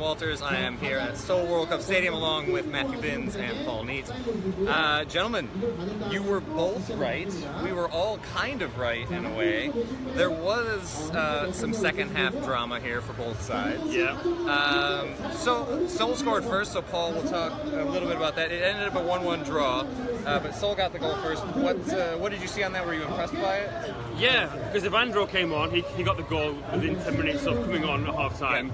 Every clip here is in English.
Walters. I am here at Seoul World Cup Stadium along with Matthew Binns and Paul Neat. Gentlemen, you were both right. We were all kind of right in a way. There was some second half drama here for both sides. Yeah. So Seoul scored first, so Paul will talk a little bit about that. It ended up a 1-1 draw, but Seoul got the goal first. What did you see on that? Were you impressed by it? Yeah, because Evandro came on, he got the goal within 10 minutes of coming on at half time. Yeah.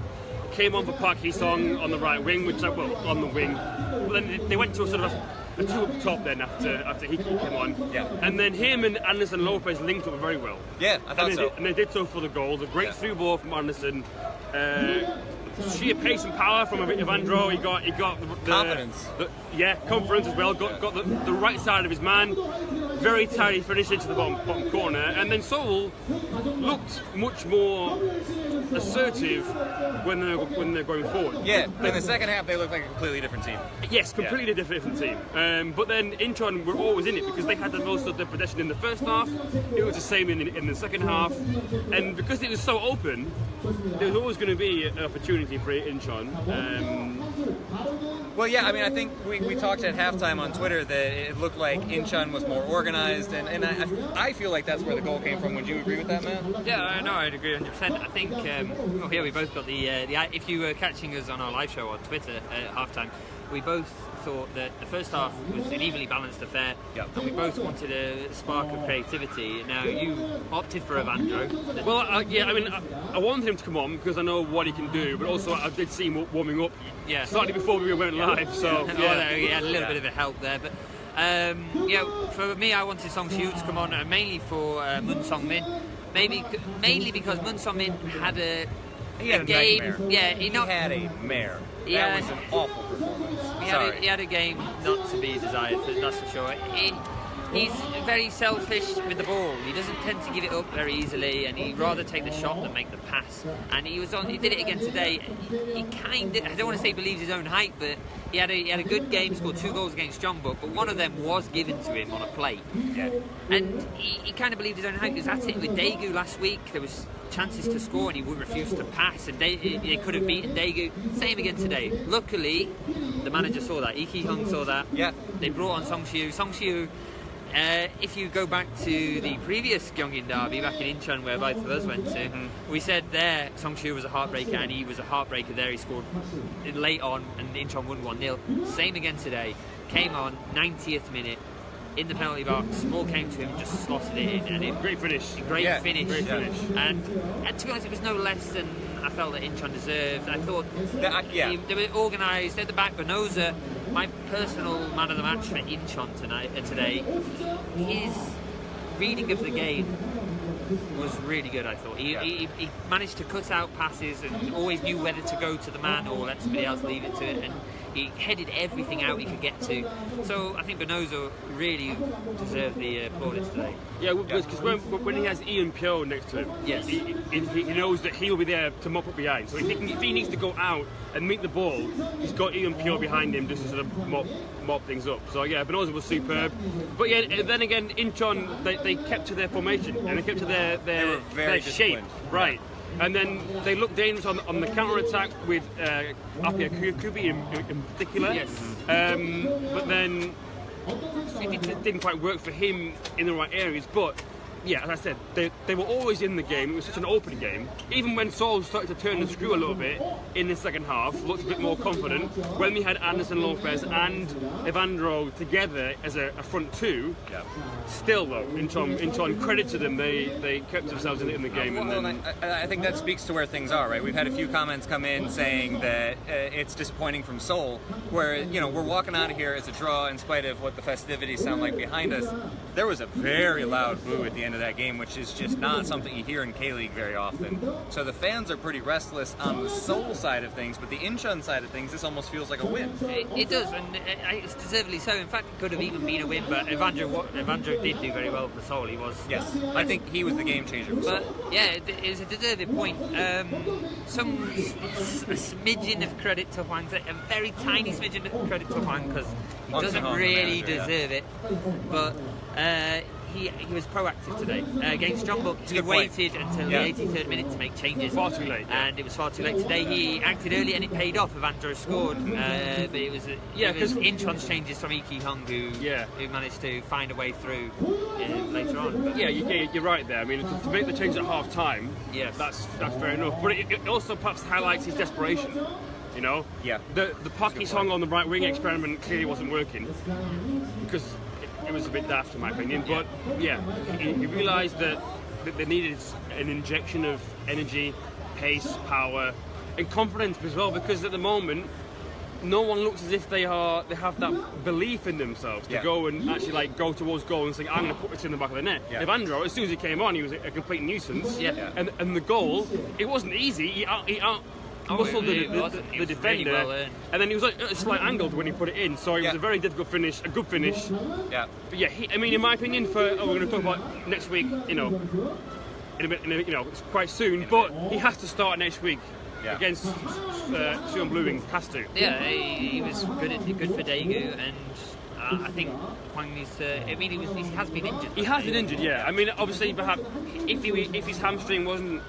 Came on for Park Hee-sung on the right wing, on the wing. But then they went to a sort of a two up top then after he came on. Yeah. And then him and Anderson Lopez linked up very well. Yeah, I thought so. And they did so for the goal. The great through ball from Anderson. Sheer pace and power from Evandro. He got the Confidence. Confidence as well. Got the right side of his man. Very tidy finish into the bottom corner. And then Seoul looked much more assertive when they're going forward. Yeah, in the second half they looked like a completely different team. Yes, completely different team. But then Incheon were always in it because they had the most of the possession in the first half. It was the same in the second half, and because it was so open, there was always going to be an opportunity for Incheon. Well, yeah, I mean, I think we talked at halftime on Twitter that it looked like Incheon was more organized, and I feel like that's where the goal came from. Would you agree with that, Matt? Yeah, no, I'd agree 100%. I think, here we both got the if you were catching us on our live show on Twitter at halftime, we both thought that the first half was an evenly balanced affair, and we both wanted a spark of creativity. Now, you opted for Evandro. Well, I wanted him to come on because I know what he can do, but also I did see him warming up slightly before we went live. So he had a little bit of a help there, but for me, I wanted Song Siu to come on, mainly for Moon Song-min. Mainly because Moon Song-min had a game. Nightmare. Yeah, he had a mare. That was an awful performance. He had a game not to be desired, that's for sure. He's very selfish with the ball. He doesn't tend to give it up very easily, and he'd rather take the shot than make the pass. And he did it again today. He kind of, I don't want to say believes his own hype, but he had a good game. Scored 2 goals against Jeonbuk, but one of them was given to him on a plate. Yeah. And he kind of believed his own hype. He was at it with Daegu last week. There was chances to score, and he would refuse to pass. And they could have beaten Daegu. Same again today. Luckily, the manager saw that. Lee Ki-hung saw that. Yeah. They brought on Song Siu. Song Siu. If you go back to the previous Gyeongin Derby back in Incheon, where both of us went to, we said there Song Siu was a heartbreaker, and he was a heartbreaker there. He scored late on, and Incheon won 1-0. Same again today. Came on 90th minute in the penalty box. Ball came to him, just slotted it in, and great finish. Great finish. And to be honest, it was no less than I felt that Incheon deserved. I thought they were organised at the back. Benoza, my personal man of the match for Incheon today, his reading of the game was really good. I thought he managed to cut out passes and always knew whether to go to the man or let somebody else leave it to it, and he headed everything out he could get to. So I think Benoza really deserved the plaudits today. Yeah, because when he has Ian Pyo next to him, yes, he knows that he'll be there to mop up behind. So if he needs to go out and meet the ball, he's got Ian Pyo behind him just to sort of mop things up. So yeah, Benoza was superb. But yeah, then again, Incheon, they kept to their formation and they kept to their shape, right? And then they looked dangerous on the counter-attack with Apia Kubi in particular. Yes. But then it didn't quite work for him in the right areas. But yeah, as I said, they were always in the game. It was such an open game. Even when Seoul started to turn the screw a little bit in the second half, looked a bit more confident. When we had Anderson Lopez and Evandro together as a front two, still though, Incheon, credit to them, they kept themselves in the game. I think that speaks to where things are, right? We've had a few comments come in saying that it's disappointing from Seoul, where we're walking out of here as a draw in spite of what the festivities sound like behind us. There was a very loud boo at the end of that game, which is just not something you hear in K-League very often. So the fans are pretty restless on the Seoul side of things, but the Incheon side of things, this almost feels like a win. It does, and it's deservedly so. In fact, it could have even been a win, but Evandro did do very well for Seoul. He was. Yes, I think he was the game changer for Seoul. But yeah, it was a deserved point. A smidgen of credit to Hwang, a very tiny smidgen of credit to Hwang, because he doesn't really deserve it. But he was proactive today. Against Jeonbuk, he waited until the 83rd minute to make changes. Far too late. And it was far too late. Today he acted early and it paid off. Evandro scored. But it was Incheon's changes from Lee Ki-hung who managed to find a way through later on. But You're right there. I mean, to make the change at half time, that's fair enough. But it also perhaps highlights his desperation. You know? Yeah. The Park Hee-sung on the right wing experiment clearly wasn't working because it was a bit daft in my opinion. But he realised that they needed an injection of energy, pace, power, and confidence as well. Because at the moment, no one looks as if they have that belief in themselves to go and actually go towards goal and say, I'm going to put this in the back of the net. Yeah. Evandro, as soon as he came on, he was a complete nuisance. Yeah. And the goal, it wasn't easy. He muscled the defender, really and then he was at a slight angle when he put it in. So it was a very difficult finish, a good finish. Yeah. But in my opinion, we're going to talk about next week. In a bit, it's quite soon. But he has to start next week. Against Seoul Blue Wings, has to. Yeah, he was good for Daegu, and I think Hwang needs to. I mean, he has been injured. He has been injured, yeah. I mean, obviously, perhaps if his hamstring wasn't,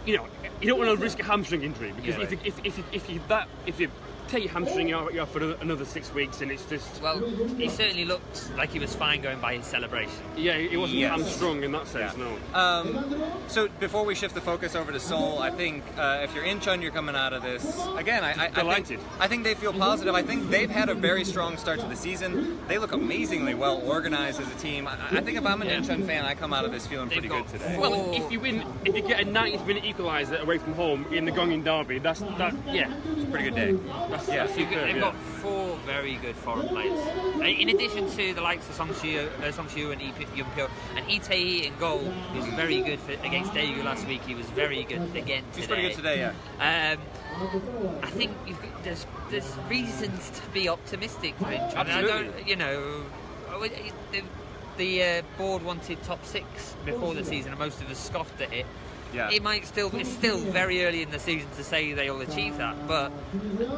you don't want to risk a hamstring injury because if you take your hamstring, you're out for another 6 weeks, and it's just. Well, he certainly looked like he was fine going by his celebration. Yeah, he wasn't hamstrung in that sense, no. So before we shift the focus over to Seoul, I think if you're Incheon, you're coming out of this again. I think they feel positive. I think they've had a very strong start to the season. They look amazingly well organized as a team. I think if I'm an Incheon fan, I come out of this feeling pretty good today. Well, if you get a 90th minute equaliser away from home in the Gyeongin Derby, it's a pretty good day. They've got 4 very good foreign players. In addition to the likes of Song Soo and Lee Young-pyo, and Lee Tae-hee in goal, he was very good against Daegu last week. He was very good again today. He's pretty good today, I think there's reasons to be optimistic for Incheon. Absolutely. The board wanted top 6 before the season, and most of us scoffed at it. Yeah. It's still very early in the season to say they'll achieve that, but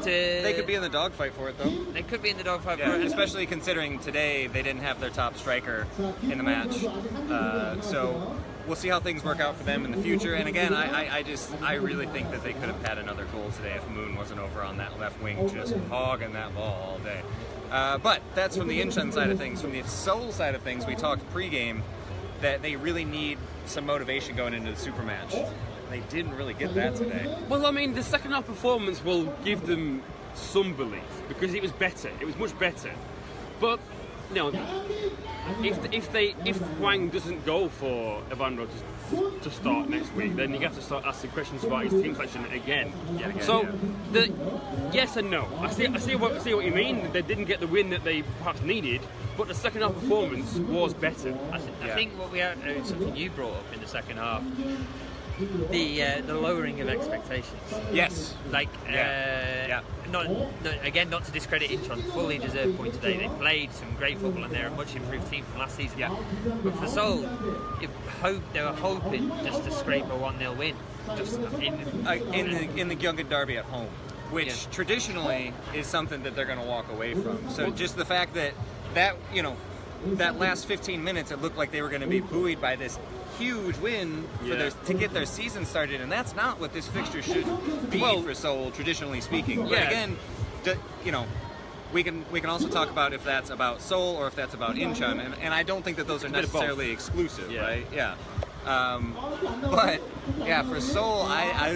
they could be in the dogfight for it, though. They could be in the dogfight for it, especially considering today they didn't have their top striker in the match. So we'll see how things work out for them in the future. And again, I really think that they could have had another goal today if Moon wasn't over on that left wing just hogging that ball all day. But that's from the Incheon side of things. From the Seoul side of things, we talked pregame that they really need some motivation going into the super match. They didn't really get that today. Well, I mean, the second half performance will give them some belief because it was better. It was much better. But if Hwang doesn't go for Evandro to start next week, then you have to start asking questions about his team selection again. The yes and no. I see what you mean. They didn't get the win that they perhaps needed, but the second half performance was better. I think what we had, something you brought up in the second half, the lowering of expectations. Yes. Not to discredit Incheon, fully deserved point today. They played some great football and they're a much improved team from last season. Yeah. But for Seoul, they were hoping just to scrape a 1-0 win. Just in the Gyeongin Derby at home, which traditionally is something that they're going to walk away from. So just the fact that last 15 minutes, it looked like they were going to be buoyed by this huge win to get their season started, and that's not what this fixture should be for Seoul, traditionally speaking. But again, we can also talk about if that's about Seoul or if that's about Incheon, and I don't think that those are necessarily exclusive, right? Yeah. But for Seoul, I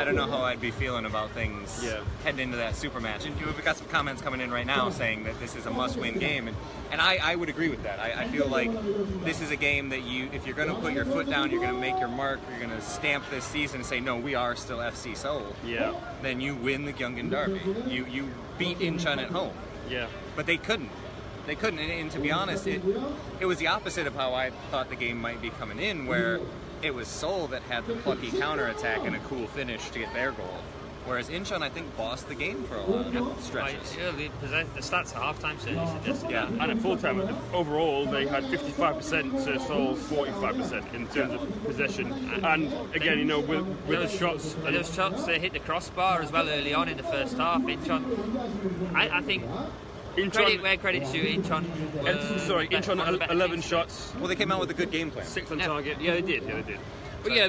don't know how I'd be feeling about things heading into that super match. And we've got some comments coming in right now saying that this is a must-win game, and I would agree with that. I feel like this is a game that if you're going to put your foot down, you're going to make your mark, you're going to stamp this season and say, no, we are still FC Seoul. Yeah. Then you win the Gyeongin Derby. You beat Incheon at home. Yeah. But they couldn't. They couldn't, and to be honest, it was the opposite of how I thought the game might be coming in, where it was Seoul that had the plucky counterattack and a cool finish to get their goal. Whereas Incheon, I think, bossed the game for a lot of stretches. The stats at half-time certainly suggest that. And at full-time, overall, they had 55% to Seoul's 45% in terms of possession. And again, with those shots... Those shots, they hit the crossbar as well early on in the first half. Incheon, I think Incheon, credit's due. Incheon. Incheon 11 shots. Well, they came out with a good game plan. 6 on target. Yeah, they did. But yeah,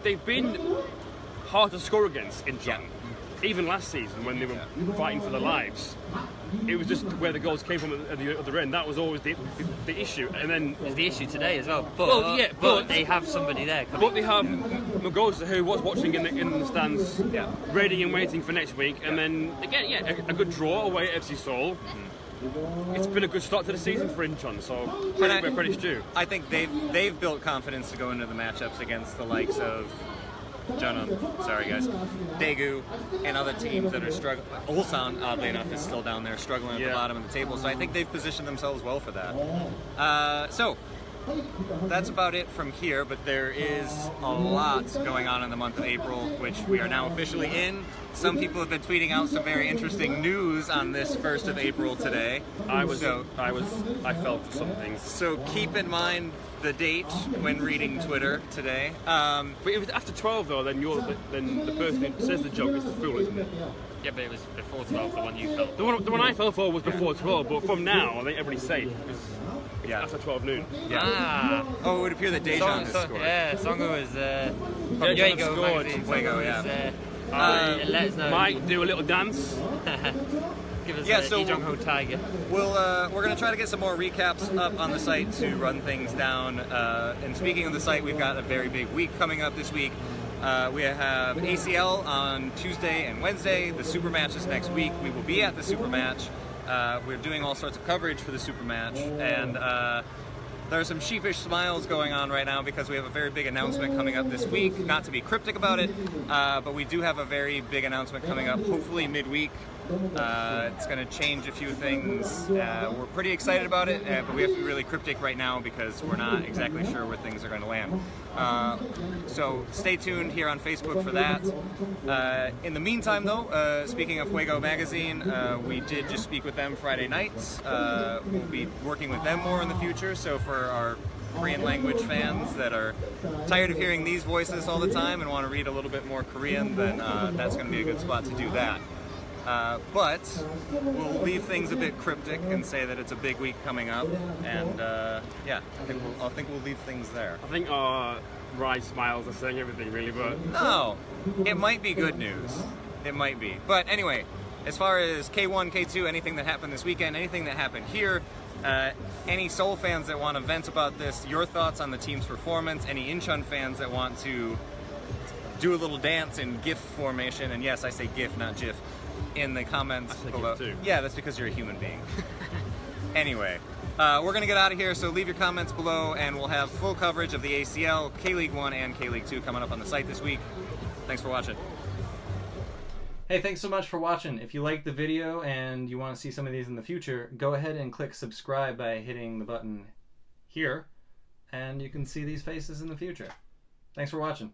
they've been hard to score against Incheon. Yeah. Even last season when they were fighting for their lives, it was just where the goals came from at the other end. That was always the issue. And then It's the issue today as well. But, but they have somebody there. But they have Magosa, who was watching in the stands, ready and waiting for next week. And then again, a good draw away at FC Seoul. It's been a good start to the season for Incheon, so credit where credit's due. I think they've built confidence to go into the matchups against the likes of Daegu and other teams that are struggling. Ulsan, oddly enough, is still down there struggling at the bottom of the table, so I think they've positioned themselves well for that. So that's about it from here, but there is a lot going on in the month of April, which we are now officially in. Some people have been tweeting out some very interesting news on this 1st of April today. I felt some things. So keep in mind the date when reading Twitter today. But if it's after 12 though, then the person who says the joke is the fool, isn't it? Yeah, but it was before 12, the one you felt. The one I fell for was before 12, but from now, I think everybody's safe. After 12 noon. Yeah. Ah. Oh, it would appear that Daejeon has scored. Yeah, Songo was from Daejeon Fuego scored. magazine. Fuego, Let us know. Might do a little dance. Give us so Lee Jong-ho Tiger. We're going to try to get some more recaps up on the site to run things down. And speaking of the site, we've got a very big week coming up this week. We have ACL on Tuesday and Wednesday. The Super Match is next week. We will be at the Super Match. We're doing all sorts of coverage for the Super Match, and there are some sheepish smiles going on right now because we have a very big announcement coming up this week. Not to be cryptic about it, but we do have a very big announcement coming up, hopefully midweek. It's going to change a few things. We're pretty excited about it, but we have to be really cryptic right now because we're not exactly sure where things are going to land. So stay tuned here on Facebook for that. In the meantime, though, speaking of Fuego Magazine, we did just speak with them Friday nights. We'll be working with them more in the future, so for our Korean language fans that are tired of hearing these voices all the time and want to read a little bit more Korean, then that's going to be a good spot to do that. But we'll leave things a bit cryptic and say that it's a big week coming up, and I think we'll leave things there. I think our wry smiles are saying everything, really, but no, it might be good news. It might be. But anyway, as far as K1, K2, anything that happened this weekend, anything that happened here, any Seoul fans that want to vent about this, your thoughts on the team's performance, any Incheon fans that want to do a little dance in GIF formation, and yes, I say GIF, not GIF, in the comments below. Too. Yeah, that's because you're a human being. Anyway, we're going to get out of here, so leave your comments below, and we'll have full coverage of the ACL, K-League 1 and K-League 2 coming up on the site this week. Thanks for watching. Hey, thanks so much for watching. If you liked the video and you want to see some of these in the future, go ahead and click subscribe by hitting the button here, and you can see these faces in the future. Thanks for watching.